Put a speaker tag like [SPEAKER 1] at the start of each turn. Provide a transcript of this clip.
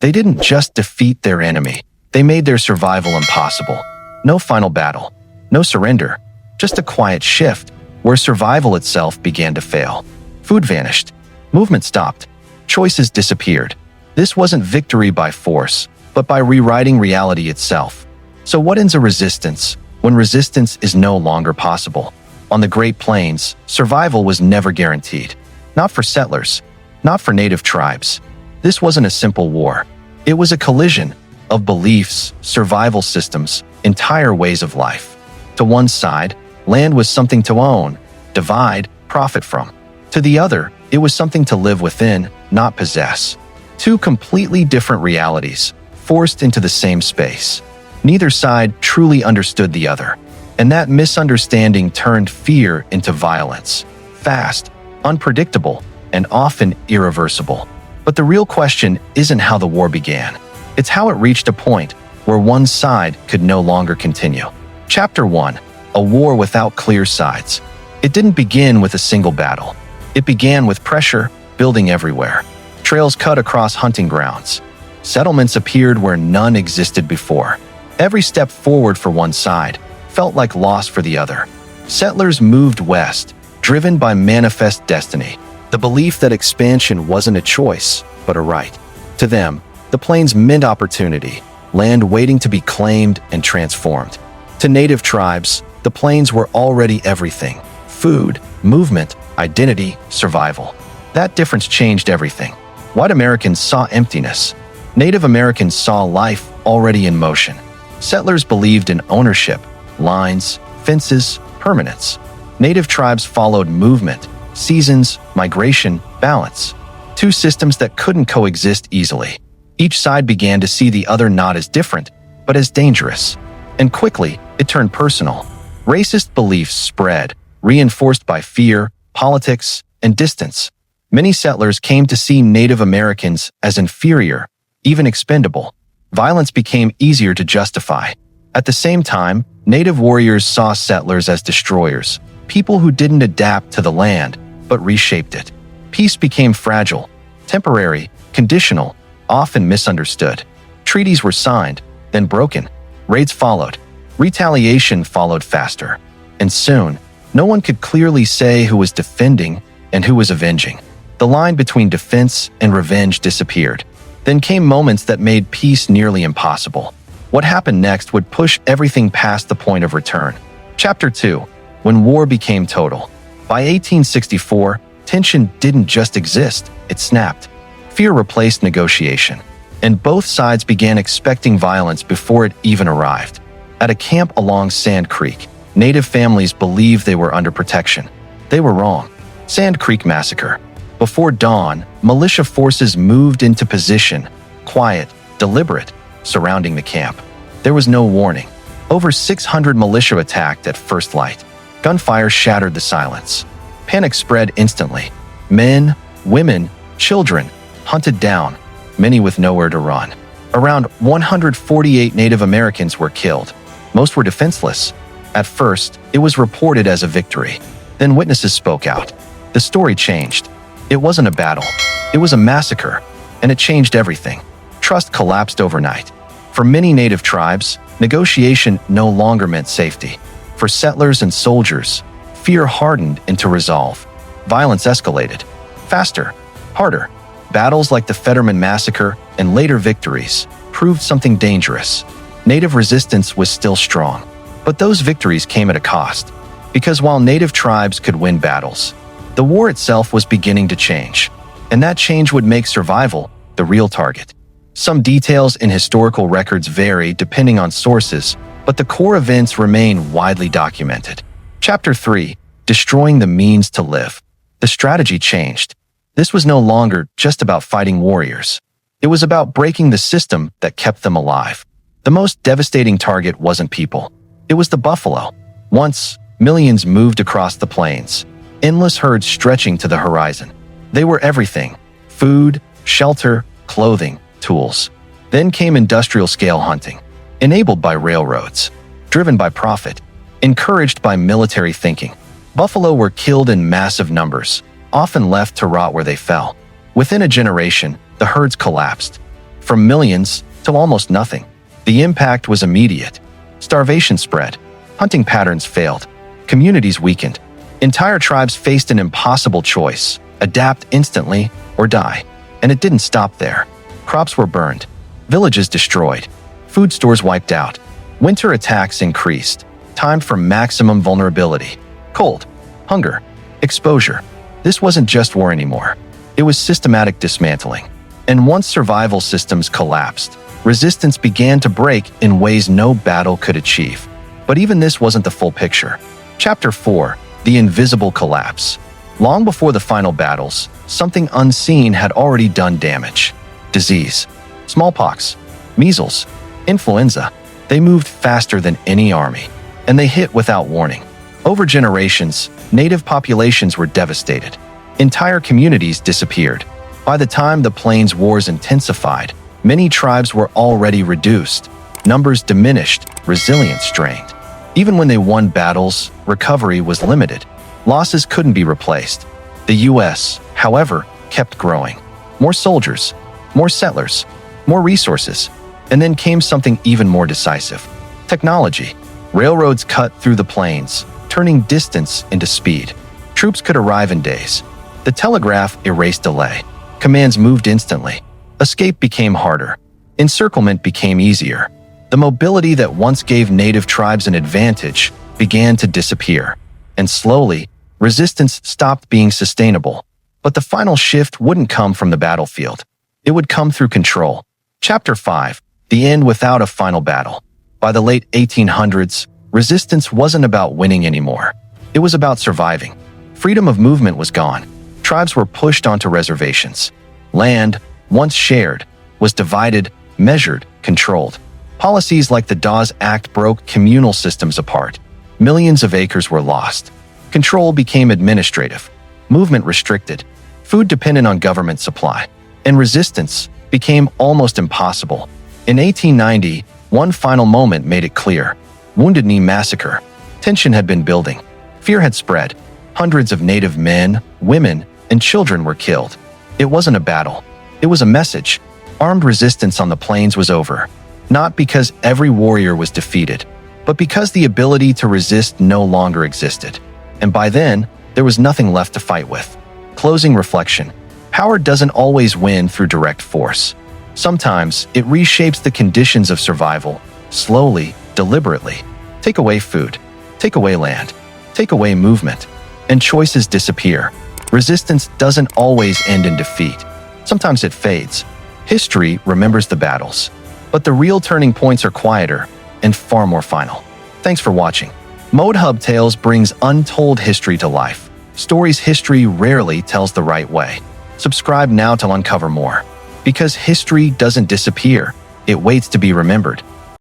[SPEAKER 1] They didn't just defeat their enemy, they made their survival impossible. No final battle, no surrender, just a quiet shift where survival itself began to fail. Food vanished, movement stopped, choices disappeared. This wasn't victory by force, but by rewriting reality itself. So what ends a resistance when resistance is no longer possible? On the Great Plains, survival was never guaranteed. Not for settlers, not for native tribes. This wasn't a simple war. It was a collision of beliefs, survival systems, entire ways of life. To one side, land was something to own, divide, profit from. To the other, it was something to live within, not possess. Two completely different realities, forced into the same space. Neither side truly understood the other, and that misunderstanding turned fear into violence. Fast, unpredictable, and often irreversible. But the real question isn't how the war began. It's how it reached a point where one side could no longer continue. Chapter 1. A war without clear sides. It didn't begin with a single battle. It began with pressure building everywhere. Trails cut across hunting grounds. Settlements appeared where none existed before. Every step forward for one side felt like loss for the other. Settlers moved west, driven by manifest destiny, the belief that expansion wasn't a choice, but a right. To them, the plains meant opportunity, land waiting to be claimed and transformed. To native tribes, the plains were already everything: food, movement, identity, survival. That difference changed everything. White Americans saw emptiness. Native Americans saw life already in motion. Settlers believed in ownership, lines, fences, permanence. Native tribes followed movement, seasons, migration, balance. Two systems that couldn't coexist easily. Each side began to see the other not as different, but as dangerous. And quickly, it turned personal. Racist beliefs spread, reinforced by fear, politics, and distance. Many settlers came to see Native Americans as inferior, even expendable. Violence became easier to justify. At the same time, Native warriors saw settlers as destroyers, people who didn't adapt to the land, but reshaped it. Peace became fragile, temporary, conditional, often misunderstood. Treaties were signed, then broken. Raids followed. Retaliation followed faster. And soon, no one could clearly say who was defending and who was avenging. The line between defense and revenge disappeared. Then came moments that made peace nearly impossible. What happened next would push everything past the point of return. Chapter 2. When war became total. By 1864, tension didn't just exist, it snapped. Fear replaced negotiation, and both sides began expecting violence before it even arrived. At a camp along Sand Creek, Native families believed they were under protection. They were wrong. Sand Creek Massacre. Before dawn, militia forces moved into position, quiet, deliberate, surrounding the camp. There was no warning. Over 600 militia attacked at first light. Gunfire shattered the silence. Panic spread instantly. Men, women, children hunted down, many with nowhere to run. Around 148 Native Americans were killed. Most were defenseless. At first, it was reported as a victory. Then witnesses spoke out. The story changed. It wasn't a battle. It was a massacre, and it changed everything. Trust collapsed overnight. For many Native tribes, negotiation no longer meant safety. For settlers and soldiers, fear hardened into resolve. Violence escalated. Faster, harder. Battles like the Fetterman Massacre and later victories proved something dangerous. Native resistance was still strong. But those victories came at a cost. Because while Native tribes could win battles, the war itself was beginning to change. And that change would make survival the real target. Some details in historical records vary depending on sources, but the core events remain widely documented. Chapter 3. Destroying the means to live. The strategy changed. This was no longer just about fighting warriors. It was about breaking the system that kept them alive. The most devastating target wasn't people. It was the buffalo. Once, millions moved across the plains, endless herds stretching to the horizon. They were everything: food, shelter, clothing, tools. Then came industrial-scale hunting, enabled by railroads, driven by profit, encouraged by military thinking. Buffalo were killed in massive numbers, often left to rot where they fell. Within a generation, the herds collapsed. from millions to almost nothing. The impact was immediate. Starvation spread. Hunting patterns failed. Communities weakened. Entire tribes faced an impossible choice: adapt instantly or die. And it didn't stop there. Crops were burned. Villages destroyed. Food stores wiped out. Winter attacks increased. Time for maximum vulnerability. Cold. Hunger. Exposure. This wasn't just war anymore. It was systematic dismantling. And once survival systems collapsed, resistance began to break in ways no battle could achieve. But even this wasn't the full picture. Chapter 4: The Invisible Collapse. Long before the final battles, something unseen had already done damage. Disease. Smallpox. Measles. Influenza. They moved faster than any army. And they hit without warning. Over generations, native populations were devastated. Entire communities disappeared. By the time the Plains Wars intensified, many tribes were already reduced. Numbers diminished, resilience strained. Even when they won battles, recovery was limited. Losses couldn't be replaced. The U.S., however, kept growing. More soldiers, more settlers, more resources. And then came something even more decisive: technology. Railroads cut through the plains, turning distance into speed. Troops could arrive in days. The telegraph erased delay. Commands moved instantly. Escape became harder. Encirclement became easier. The mobility that once gave native tribes an advantage began to disappear. And slowly, resistance stopped being sustainable. But the final shift wouldn't come from the battlefield. It would come through control. Chapter 5: The End Without a Final Battle. By the late 1800s, resistance wasn't about winning anymore. It was about surviving. Freedom of movement was gone. Tribes were pushed onto reservations. Land, once shared, was divided, measured, controlled. Policies like the Dawes Act broke communal systems apart. Millions of acres were lost. Control became administrative. Movement restricted. Food dependent on government supply. And resistance became almost impossible. In 1890, one final moment made it clear. Wounded Knee Massacre. Tension had been building. Fear had spread. Hundreds of native men, women, and children were killed. It wasn't a battle. It was a message. Armed resistance on the plains was over. Not because every warrior was defeated, but because the ability to resist no longer existed. And by then, there was nothing left to fight with. Closing reflection. Power doesn't always win through direct force. Sometimes it reshapes the conditions of survival, slowly, deliberately. Take away food. Take away land. Take away movement. And choices disappear. Resistance doesn't always end in defeat. Sometimes it fades. History remembers the battles. But the real turning points are quieter and far more final. Thanks for watching. Mode Hub Tales brings untold history to life. Stories history rarely tells the right way. Subscribe now to uncover more. Because history doesn't disappear, it waits to be remembered.